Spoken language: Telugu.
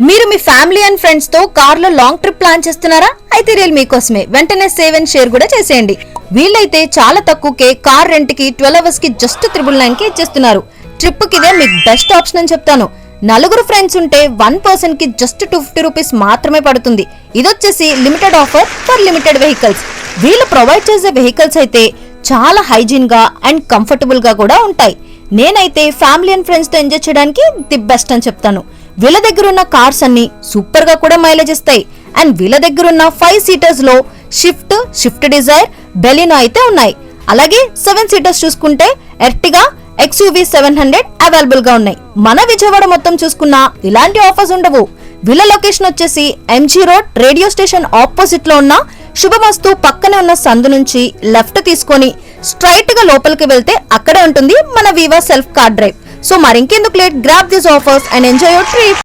మీరు మీ ఫ్యామిలీ అండ్ ఫ్రెండ్స్ తో కార్ లో లాంగ్ ట్రిప్ ప్లాన్ చేస్తున్నారా? అయితే రియల్ మీకోసమే. వెంటనే సేవ్ అండ్ షేర్ కూడా చేసేయండి. వీళ్ళైతే చాలా తక్కువకే కార్ రెంట్ కి 12 అవర్స్ కి జస్ట్ 999 కి ఇచ్చేస్తున్నారు. ట్రిప్ కి ఇదే మీకు బెస్ట్ ఆప్షన్ అని చెప్తాను. నలుగురు ఫ్రెండ్స్ ఉంటే 1 పర్సన్ కి జస్ట్ 250 రూపీస్ మాత్రమే పడుతుంది. ఇదొచ్చేసి limited offer for limited vehicles. వీళ్ళు ప్రొవైడ్ చేసే వెహికల్స్ అయితే చాలా హైజీన్ గా అండ్ కంఫర్టబుల్ గా కూడా ఉంటాయి. నేనైతే ఫ్యామిలీ అండ్ ఫ్రెండ్స్ తో ఎంజాయ్ చేయడానికి ది బెస్ట్ అని చెప్తాను. వీళ్ళ దగ్గర ఉన్న కార్స్ అన్ని సూపర్ గా కూడా మైలేజ్ ఇస్తాయి. అండ్ వీళ్ళ దగ్గర ఉన్న 5 సీటర్స్ లో షిఫ్ట్ డిజైర్, బెలినో అయితే ఉన్నాయి. అలాగే 7 సీటర్స్ చూసుకుంటే ఎర్టిగా, XUV 700 అవైలబుల్ గా ఉన్నాయి. మన విజయవాడ మొత్తం చూసుకున్నా ఇలాంటి ఆఫర్స్ ఉండవు. వీళ్ళ లొకేషన్ వచ్చేసి MG road radio station opposite లో ఉన్న శుభమస్తు పక్కనే ఉన్న సందు నుంచి లెఫ్ట్ తీసుకొని స్ట్రైట్ గా లోపలికి వెళ్తే అక్కడే ఉంటుంది మన Viva self car drive. So మరింకెందుకు late, grab this offers and enjoy your trip.